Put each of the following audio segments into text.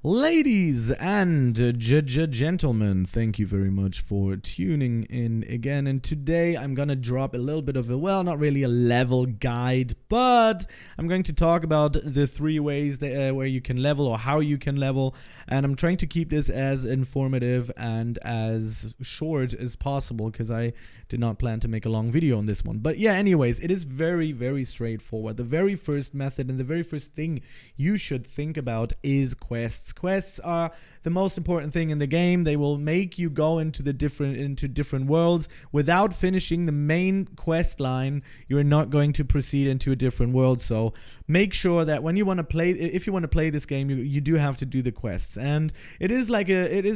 Ladies and gentlemen, thank you very much for tuning in again. And today I'm gonna drop a little bit of not really a level guide, but I'm going to talk about the 3 ways that, where you can level or how you can level. And I'm trying to keep this as informative and as short as possible because I did not plan to make a long video on this one. But yeah, anyways, it is very, very straightforward. The very first method and the very first thing you should think about is quests. Quests are the most important thing in the game. They will make you go into different worlds. Without finishing the main quest line, you're not going to proceed into a different world. So make sure that when you want to play, if you want to play this game, you do have to do the quests. And it is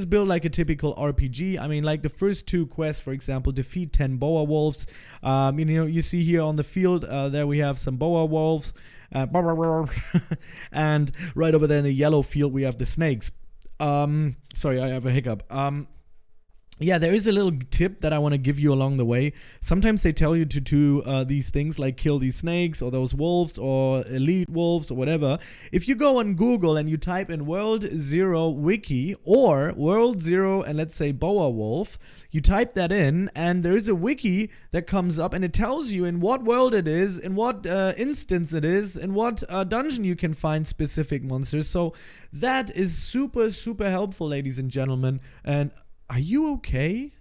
built like a typical RPG. I mean, like the first 2 quests, for example, defeat 10 boa wolves. You see here on the field, there we have some boa wolves. And right over there in the yellow field we have the snakes. Sorry, I have a hiccup. Yeah, there is a little tip that I want to give you along the way. Sometimes they tell you to do these things like kill these snakes or those wolves or elite wolves or whatever. If you go on Google and you type in World 0 Wiki or World 0 and let's say Boa Wolf, you type that in and there is a wiki that comes up and it tells you in what world it is, in what instance it is, in what dungeon you can find specific monsters. So that is super, super helpful, ladies and gentlemen. And are you okay?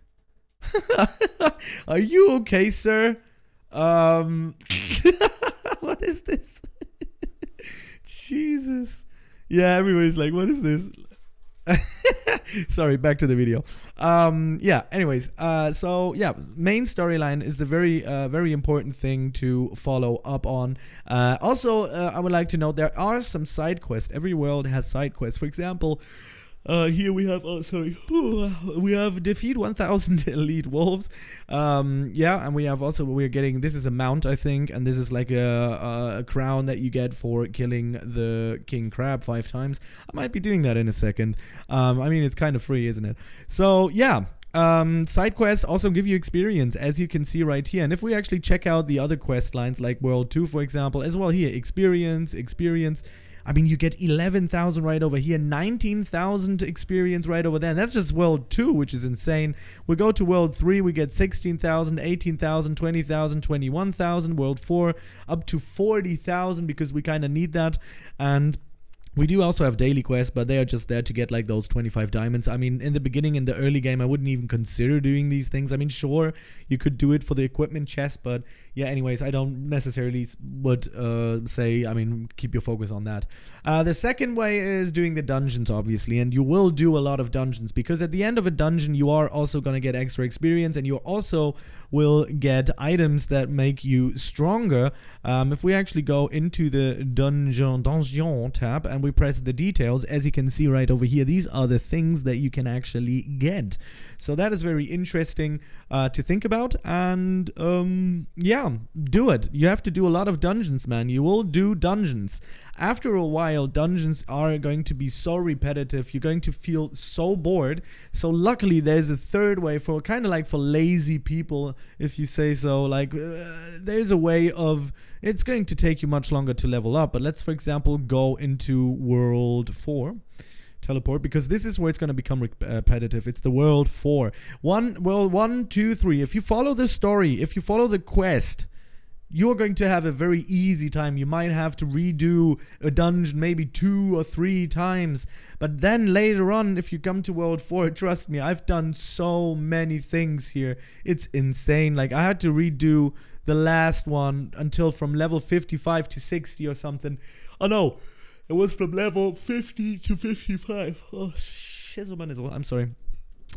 Are you okay, sir? What is this? Jesus. Yeah, everybody's like, what is this? Sorry, back to the video. Yeah, anyways, so yeah, main storyline is the very important thing to follow up on. Also, I would like to note there are some side quests. Every world has side quests. For example, here we have, we have defeat 1000 elite wolves. Yeah, and we have also, we're getting, this is a mount, I think, and this is like a crown that you get for killing the king crab 5 times. I might be doing that in a second. I mean, it's kind of free, isn't it? So, yeah. Side quests also give you experience, as you can see right here. And if we actually check out the other quest lines, like World 2, for example, as well here, experience. I mean, you get 11,000 right over here, 19,000 experience right over there. And that's just World 2, which is insane. We go to World 3, we get 16,000, 18,000, 20,000, 21,000. World 4, up to 40,000 because we kind of need that. And we do also have daily quests, but they are just there to get like those 25 diamonds. I mean, in the beginning, in the early game, I wouldn't even consider doing these things. I mean, sure, you could do it for the equipment chest, but yeah, anyways, I don't necessarily would say, I mean, keep your focus on that. The second way is doing the dungeons, obviously, and you will do a lot of dungeons because at the end of a dungeon, you are also going to get extra experience and you also will get items that make you stronger. If we actually go into the dungeon tab and we press the details, as you can see right over here, these are the things that you can actually get. So that is very interesting to think about. And yeah, do it. You have to do a lot of dungeons, man. You will do dungeons. After a while, dungeons are going to be so repetitive. You're going to feel so bored. So luckily, there's a third way for kind of like for lazy people, if you say so. Like there's a way of, it's going to take you much longer to level up. But let's, for example, go into World 4. Teleport, because this is where it's going to become repetitive. It's the World 4. World 1, 2, 3. If you follow the story, if you follow the quest, you're going to have a very easy time. You might have to redo a dungeon maybe 2 or 3 times. But then later on, if you come to World 4, trust me, I've done so many things here. It's insane. Like, I had to redo the last one until from level 55 to 60 or something. Oh, no. It was from level 50 to 55. Oh, shizzle. I'm sorry.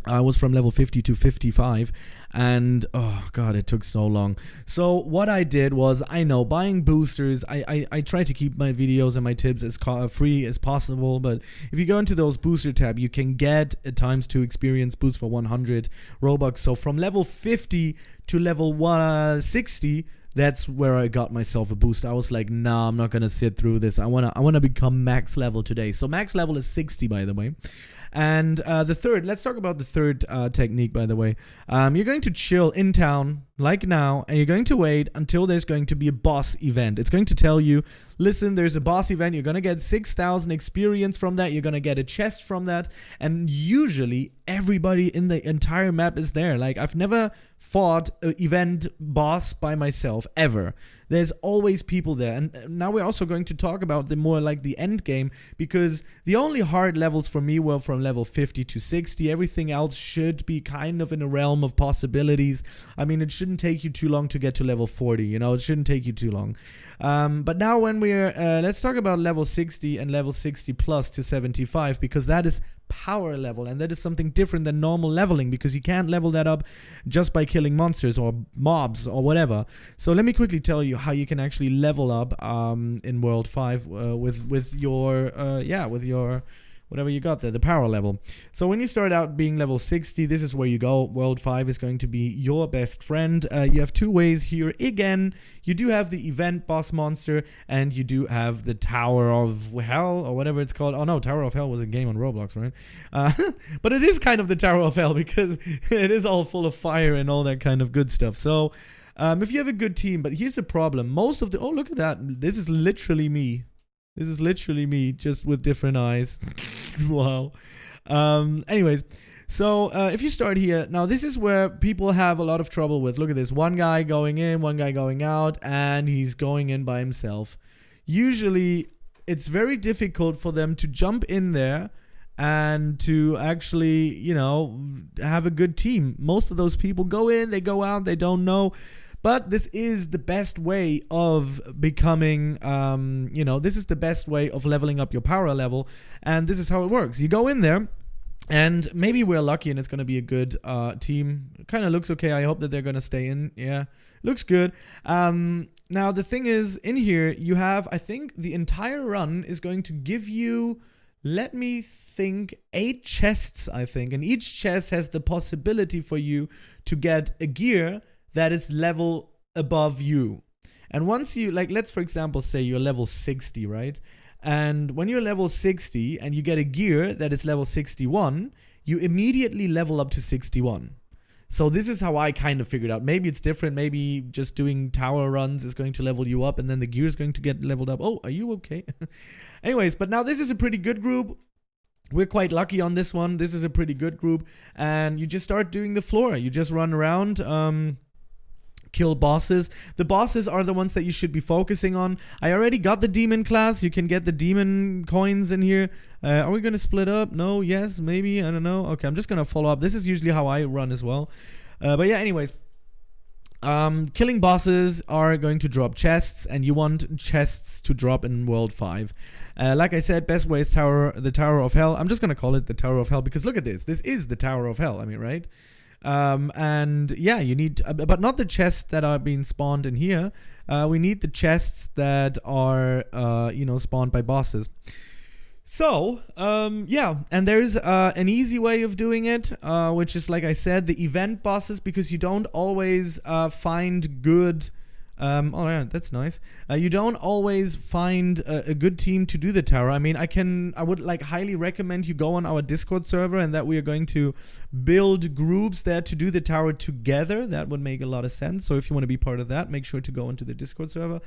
I was from level 50 to 55 and oh god, it took so long. So what I did was, I know buying boosters, I try to keep my videos and my tips as free as possible, but if you go into those booster tab, you can get a ×2 experience boost for 100 Robux. So from level 50 to level 60, that's where I got myself a boost. I was like, nah, I'm not gonna sit through this. I wanna become max level today. So max level is 60, by the way. And the third, let's talk about the third technique, by the way. You're going to chill in town like now, and you're going to wait until there's going to be a boss event. It's going to tell you, listen, there's a boss event. You're going to get 6,000 experience from that. You're going to get a chest from that. And usually everybody in the entire map is there. Like, I've never fought an event boss by myself, ever. There's always people there. And now we're also going to talk about the more like the end game, because the only hard levels for me were from level 50 to 60. Everything else should be kind of in a realm of possibilities. I mean, it shouldn't take you too long to get to level 40, you know, it shouldn't take you too long. But now when we're, let's talk about level 60 and level 60 plus to 75, because that is power level, and that is something different than normal leveling, because you can't level that up just by killing monsters or mobs or whatever. So let me quickly tell you how you can actually level up in World 5 with your whatever you got there, the power level. So when you start out being level 60, this is where you go. World 5 is going to be your best friend. You have two ways here. Again, you do have the event boss monster, and you do have the Tower of Hell, or whatever it's called. Oh no, Tower of Hell was a game on Roblox, right? But it is kind of the Tower of Hell, because it is all full of fire and all that kind of good stuff. So if you have a good team, but here's the problem. Most of the, oh, look at that. This is literally me. This is literally me, just with different eyes. Wow. Anyways, so if you start here, now this is where people have a lot of trouble with. Look at this. One guy going in, one guy going out, and he's going in by himself. Usually, it's very difficult for them to jump in there and to actually, you know, have a good team. Most of those people go in, they go out, they don't know. But this is the best way of becoming, you know, this is the best way of leveling up your power level. And this is how it works. You go in there, and maybe we're lucky and it's going to be a good team. Kind of looks okay. I hope that they're going to stay in. Yeah, looks good. Now, the thing is, in here, you have, I think the entire run is going to give you, let me think, 8 chests, I think. And each chest has the possibility for you to get a gear that is level above you. And once you, like, let's for example say you're level 60, right? And when you're level 60 and you get a gear that is level 61, you immediately level up to 61. So this is how I kind of figured out. Maybe it's different. Maybe just doing tower runs is going to level you up, and then the gear is going to get leveled up. Oh, are you okay? Anyways, but now this is a pretty good group. We're quite lucky on this one. This is a pretty good group. And you just start doing the floor. You just run around, kill bosses. The bosses are the ones that you should be focusing on. I already got the demon class. You can get the demon coins in here. Are we going to split up? No, yes, maybe. I don't know. Okay, I'm just going to follow up. This is usually how I run as well. But yeah, anyways. Killing bosses are going to drop chests, and you want chests to drop in World 5. Like I said, best way is the Tower of Hell. I'm just going to call it the Tower of Hell because look at this. This is the Tower of Hell, I mean, right? And yeah, you need, but not the chests that are being spawned in here. We need the chests that are, you know, spawned by bosses. So, yeah, and there's an easy way of doing it, which is, like I said, the event bosses, because you don't always find good... oh yeah, that's nice. You don't always find a good team to do the tower. I mean, I would like highly recommend you go on our Discord server, and that we are going to build groups there to do the tower together. That would make a lot of sense. So if you want to be part of that, make sure to go into the Discord server.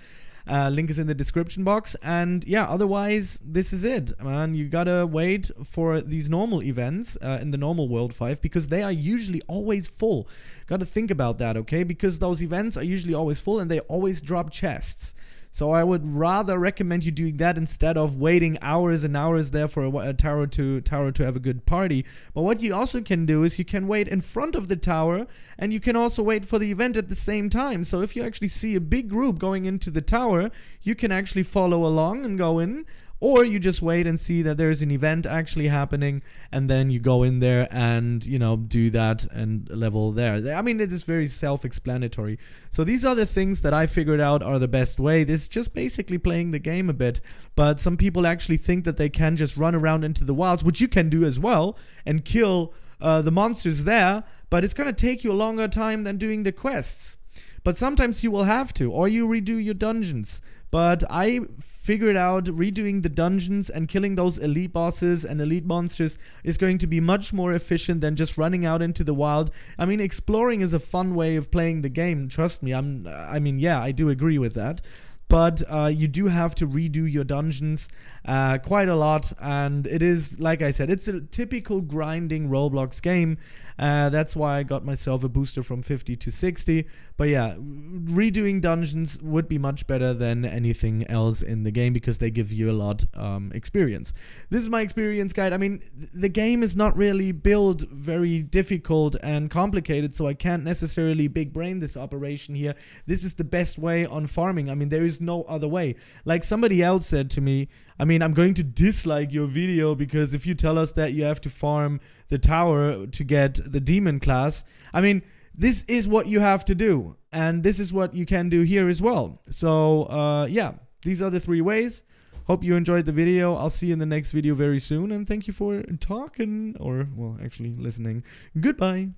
Link is in the description box. And yeah, otherwise, this is it, man. You gotta wait for these normal events in the normal World 5, because they are usually always full. Gotta think about that, okay? Because those events are usually always full, and they always drop chests. So I would rather recommend you doing that instead of waiting hours and hours there for a tower to have a good party. But what you also can do is you can wait in front of the tower, and you can also wait for the event at the same time. So if you actually see a big group going into the tower, you can actually follow along and go in. Or you just wait and see that there's an event actually happening, and then you go in there and, you know, do that and level there. I mean, it is very self-explanatory. So these are the things that I figured out are the best way. This is just basically playing the game a bit. But some people actually think that they can just run around into the wilds, which you can do as well, and kill the monsters there. But it's going to take you a longer time than doing the quests. But sometimes you will have to, or you redo your dungeons. But I figured out redoing the dungeons and killing those elite bosses and elite monsters is going to be much more efficient than just running out into the wild. I mean, exploring is a fun way of playing the game. Trust me. Yeah, I do agree with that. But you do have to redo your dungeons quite a lot, and it is, like I said, it's a typical grinding Roblox game. That's why I got myself a booster from 50 to 60. But yeah, redoing dungeons would be much better than anything else in the game because they give you a lot experience. This is my experience guide. I mean, the game is not really built very difficult and complicated, so I can't necessarily big brain this operation here. This is the best way on farming. I mean, there is no other way. Like somebody else said to me, I mean, I'm going to dislike your video because if you tell us that you have to farm the tower to get the demon class, I mean, this is what you have to do, and this is what you can do here as well. So yeah, these are the 3 ways. Hope you enjoyed the video. I'll see you in the next video very soon, and thank you for talking, or well, actually listening. Goodbye.